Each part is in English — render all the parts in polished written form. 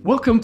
Welcome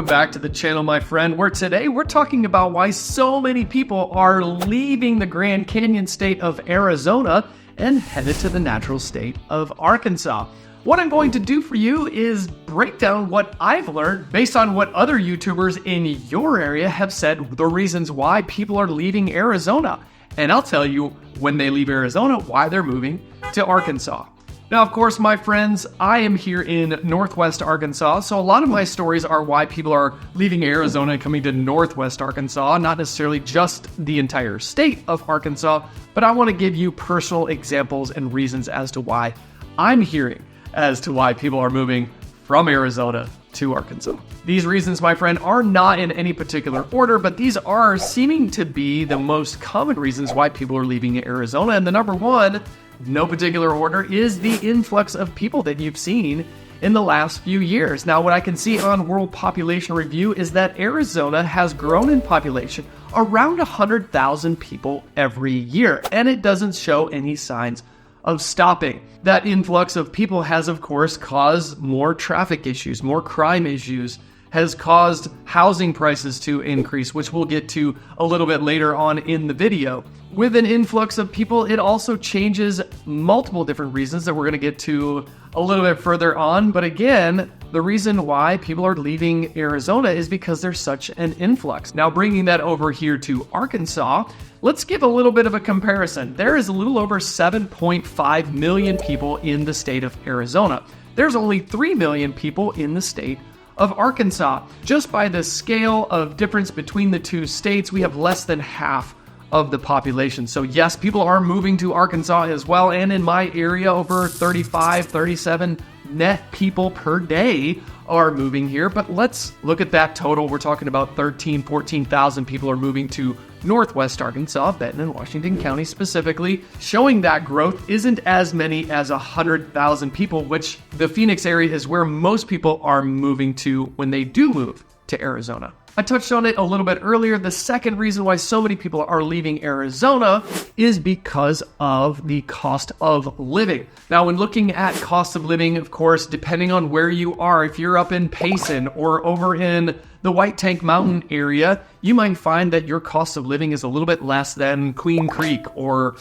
back to the channel, my friend, where today we're talking about why so many people are leaving the Grand Canyon state of Arizona and headed to the natural state of Arkansas. What I'm going to do for you is break down what I've learned based on what other YouTubers in your area have said the reasons why people are leaving Arizona. And I'll tell you when they leave Arizona, why they're moving to Arkansas. Now, of course, my friends, I am here in Northwest Arkansas, so a lot of my stories are why people are leaving Arizona and coming to Northwest Arkansas, not necessarily just the entire state of Arkansas, but I want to give you personal examples and reasons as to why I'm hearing as to why people are moving from Arizona to Arkansas. These reasons, my friend, are not in any particular order, but these are seeming to be the most common reasons why people are leaving Arizona. And the number one, no particular order, is the influx of people that you've seen in the last few years. Now, what I can see on World Population Review is that Arizona has grown in population around 100,000 people every year, and it doesn't show any signs of stopping. That influx of people has, of course, caused more traffic issues, more crime issues, has caused housing prices to increase, which we'll get to a little bit later on in the video. With an influx of people, it also changes multiple different reasons that we're going to get to a little bit further on. But again, the reason why people are leaving Arizona is because there's such an influx. Now, bringing that over here to Arkansas, let's give a little bit of a comparison. There is a little over 7.5 million people in the state of Arizona. There's only 3 million people in the state of Arkansas. Just by the scale of difference between the two states, we have less than half of the population. So yes, people are moving to Arkansas as well. And in my area, over 35, 37 net people per day are moving here. But let's look at that total. We're talking about 14,000 people are moving to Northwest Arkansas, Benton and Washington County specifically, showing that growth isn't as many as 100,000 people, which the Phoenix area is where most people are moving to when they do move to Arizona. I touched on it a little bit earlier. The second reason why so many people are leaving Arizona is because of the cost of living. Now, when looking at cost of living, of course, depending on where you are, if you're up in Payson or over in the White Tank Mountain area, you might find that your cost of living is a little bit less than Queen Creek or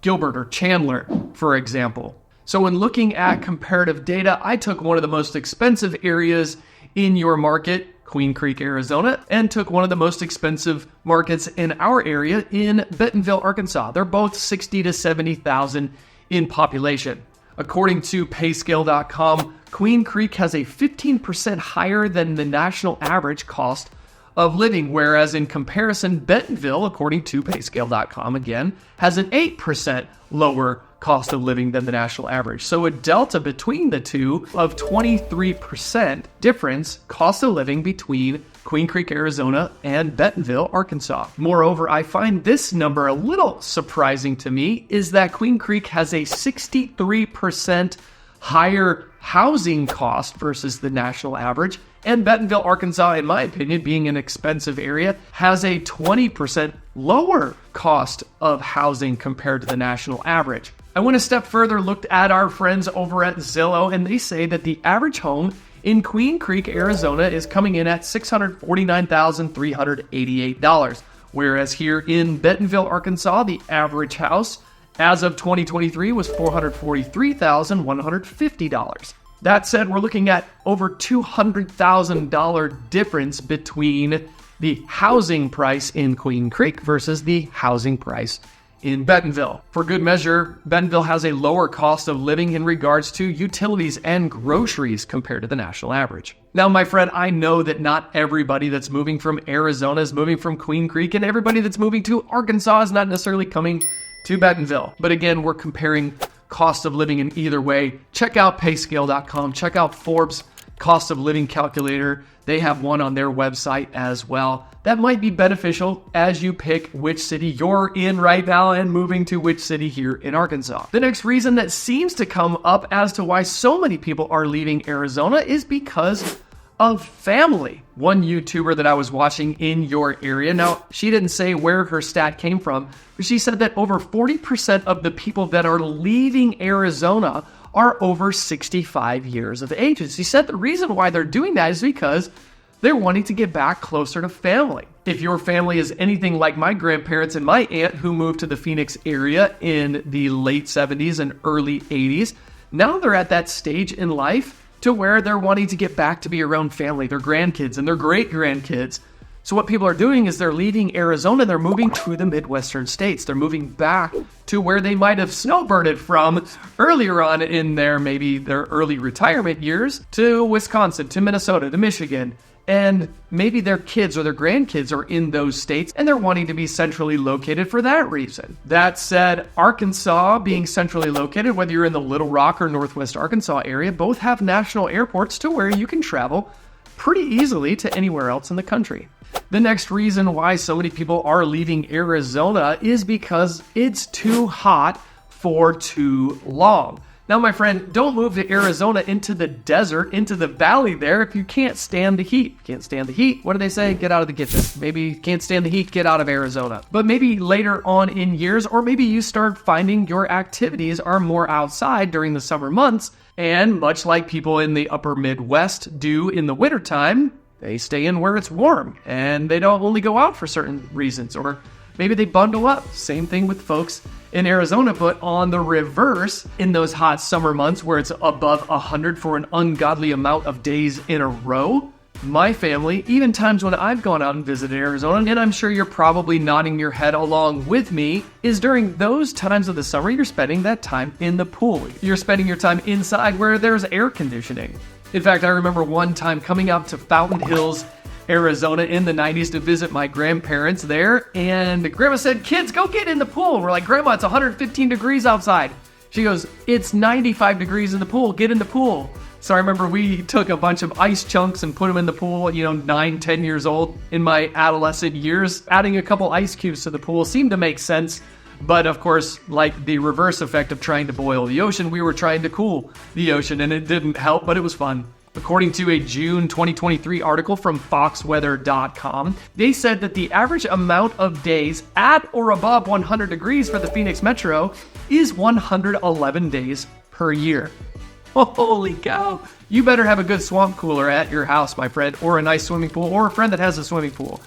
Gilbert or Chandler, for example. So when looking at comparative data, I took one of the most expensive areas in your market, Queen Creek, Arizona, and took one of the most expensive markets in our area in Bentonville, Arkansas. They're both 60 to 70,000 in population. According to payscale.com, Queen Creek has a 15% higher than the national average cost of living, whereas in comparison, Bentonville, according to payscale.com again, has an 8% lower cost of living than the national average. So a delta between the two of 23% difference cost of living between Queen Creek, Arizona and Bentonville, Arkansas. Moreover, I find this number a little surprising to me is that Queen Creek has a 63% higher housing cost versus the national average, and Bentonville, Arkansas, in my opinion, being an expensive area, has a 20% lower cost of housing compared to the national average. I went a step further, looked at our friends over at Zillow, and they say that the average home in Queen Creek, Arizona is coming in at $649,388, whereas here in Bentonville, Arkansas, the average house as of 2023 was $443,150. That said, we're looking at over $200,000 difference between the housing price in Queen Creek versus the housing price in Bentonville. For good measure, Bentonville has a lower cost of living in regards to utilities and groceries compared to the national average. Now, my friend, I know that not everybody that's moving from Arizona is moving from Queen Creek, and everybody that's moving to Arkansas is not necessarily coming to Bentonville. But again, we're comparing cost of living in either way. Check out payscale.com. Check out Forbes cost of living calculator. They have one on their website as well. That might be beneficial as you pick which city you're in right now and moving to which city here in Arkansas. The next reason that seems to come up as to why so many people are leaving Arizona is because of family. One YouTuber that I was watching in your area, now she didn't say where her stat came from, but she said that over 40% of the people that are leaving Arizona are over 65 years of age. He said the reason why they're doing that is because they're wanting to get back closer to family. If your family is anything like my grandparents and my aunt who moved to the Phoenix area in the late 70s and early 80s, now they're at that stage in life to where they're wanting to get back to be around family, their grandkids and their great-grandkids. So what people are doing is they're leaving Arizona, they're moving to the Midwestern states. They're moving back to where they might have snowbirded from earlier on in maybe their early retirement years, to Wisconsin, to Minnesota, to Michigan. And maybe their kids or their grandkids are in those states and they're wanting to be centrally located for that reason. That said, Arkansas being centrally located, whether you're in the Little Rock or Northwest Arkansas area, both have national airports to where you can travel pretty easily to anywhere else in the country. The next reason why so many people are leaving Arizona is because it's too hot for too long. Now, my friend, don't move to Arizona into the desert, into the valley there if you can't stand the heat. Can't stand the heat. What do they say? Get out of the kitchen. Maybe you can't stand the heat, get out of Arizona. But maybe later on in years, or maybe you start finding your activities are more outside during the summer months. And much like people in the upper Midwest do in the wintertime, they stay in where it's warm and they don't only go out for certain reasons, or maybe they bundle up. Same thing with folks in Arizona, but on the reverse, in those hot summer months where it's above 100 for an ungodly amount of days in a row, my family, even times when I've gone out and visited Arizona, and I'm sure you're probably nodding your head along with me, is during those times of the summer, you're spending that time in the pool. You're spending your time inside where there's air conditioning. In fact, I remember one time coming out to Fountain Hills, Arizona in the 90s to visit my grandparents there, and Grandma said, "Kids, go get in the pool." We're like, "Grandma, it's 115 degrees outside." She goes, "It's 95 degrees in the pool. Get in the pool." So I remember we took a bunch of ice chunks and put them in the pool, 9, 10 years old in my adolescent years. Adding a couple ice cubes to the pool seemed to make sense. But of course, like the reverse effect of trying to boil the ocean, we were trying to cool the ocean, and it didn't help, but it was fun. According to a June 2023 article from foxweather.com, they said that the average amount of days at or above 100 degrees for the Phoenix Metro is 111 days per year. Holy cow! You better have a good swamp cooler at your house, my friend, or a nice swimming pool, or a friend that has a swimming pool,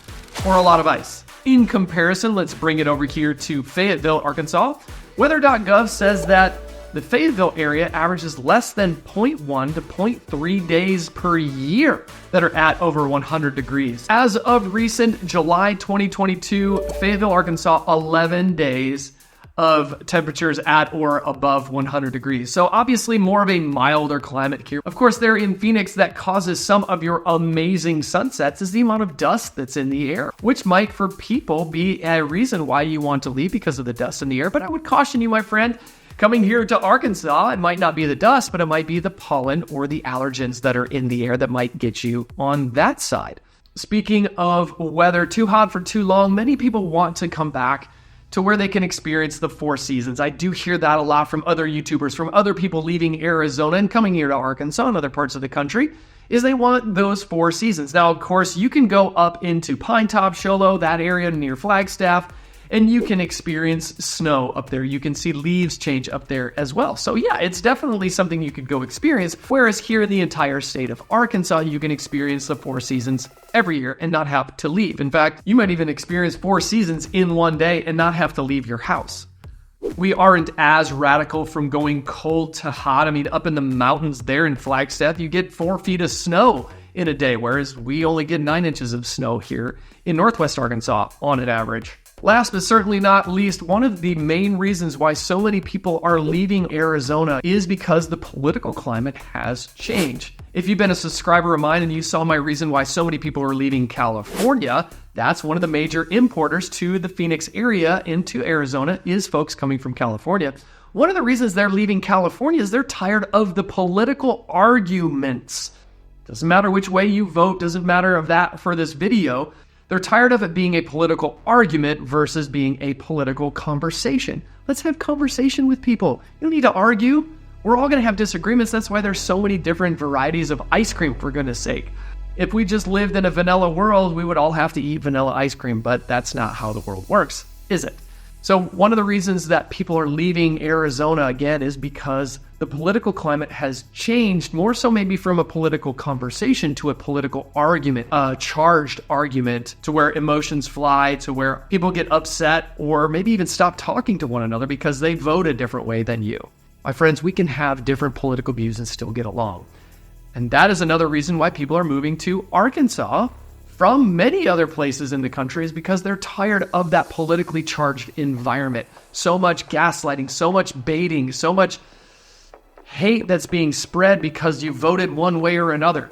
or a lot of ice. In comparison, let's bring it over here to Fayetteville, Arkansas. Weather.gov says that the Fayetteville area averages less than 0.1 to 0.3 days per year that are at over 100 degrees. As of recent July 2022, Fayetteville, Arkansas, 11 days of temperatures at or above 100 degrees. So obviously more of a milder climate here. Of course, there in Phoenix, that causes some of your amazing sunsets is the amount of dust that's in the air, which might for people be a reason why you want to leave because of the dust in the air. But I would caution you, my friend, coming here to Arkansas, it might not be the dust, but it might be the pollen or the allergens that are in the air that might get you on that side. Speaking of weather, too hot for too long, many people want to come back to where they can experience the 4 seasons. I do hear that a lot from other YouTubers, from other people leaving Arizona and coming here to Arkansas and other parts of the country, is they want those 4 seasons. Now, of course, you can go up into Pine Top, Sholo, that area near Flagstaff, and you can experience snow up there. You can see leaves change up there as well. So yeah, it's definitely something you could go experience. Whereas here in the entire state of Arkansas, you can experience the 4 seasons every year and not have to leave. In fact, you might even experience 4 seasons in one day and not have to leave your house. We aren't as radical from going cold to hot. I mean, up in the mountains there in Flagstaff, you get 4 feet of snow in a day, whereas we only get 9 inches of snow here in Northwest Arkansas on an average. Last but certainly not least, one of the main reasons why so many people are leaving Arizona is because the political climate has changed. If you've been a subscriber of mine and you saw my reason why so many people are leaving California, that's one of the major importers to the Phoenix area into Arizona is folks coming from California. One of the reasons they're leaving California is they're tired of the political arguments. Doesn't matter which way you vote, doesn't matter of that for this video. They're tired of it being a political argument versus being a political conversation. Let's have conversation with people. You don't need to argue. We're all going to have disagreements. That's why there's so many different varieties of ice cream, for goodness sake. If we just lived in a vanilla world, we would all have to eat vanilla ice cream, but that's not how the world works, is it? So one of the reasons that people are leaving Arizona again is because the political climate has changed, more so maybe from a political conversation to a political argument, a charged argument, to where emotions fly, to where people get upset or maybe even stop talking to one another because they vote a different way than you. My friends, we can have different political views and still get along. And that is another reason why people are moving to Arkansas from many other places in the country, is because they're tired of that politically charged environment. So much gaslighting, so much baiting, so much hate that's being spread because you voted one way or another.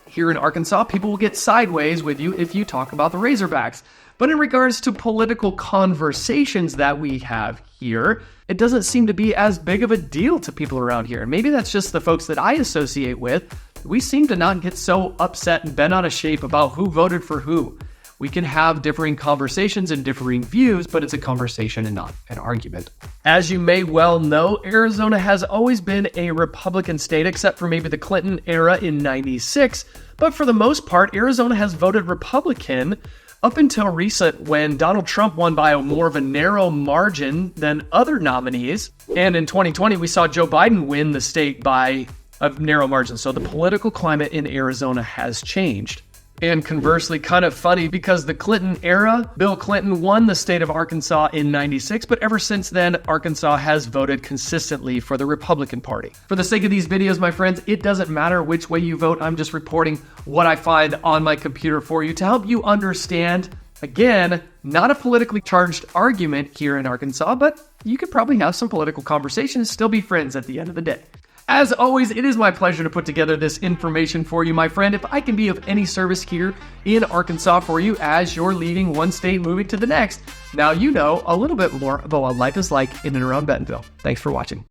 Here in Arkansas, people will get sideways with you if you talk about the Razorbacks. But in regards to political conversations that we have here, it doesn't seem to be as big of a deal to people around here. And maybe that's just the folks that I associate with. We seem to not get so upset and bent out of shape about who voted for who. We can have differing conversations and differing views, but it's a conversation and not an argument. As you may well know, Arizona has always been a Republican state, except for maybe the Clinton era in '96. But for the most part, Arizona has voted Republican up until recent, when Donald Trump won by more of a narrow margin than other nominees. And in 2020, we saw Joe Biden win the state by a narrow margin. So the political climate in Arizona has changed. And conversely, kind of funny, because the Clinton era, Bill Clinton won the state of Arkansas in '96, but ever since then, Arkansas has voted consistently for the Republican Party. For the sake of these videos, my friends, it doesn't matter which way you vote. I'm just reporting what I find on my computer for you to help you understand. Again, not a politically charged argument here in Arkansas, but you could probably have some political conversation and still be friends at the end of the day. As always, it is my pleasure to put together this information for you, my friend. If I can be of any service here in Arkansas for you as you're leaving one state, moving to the next, now you know a little bit more about what life is like in and around Bentonville. Thanks for watching.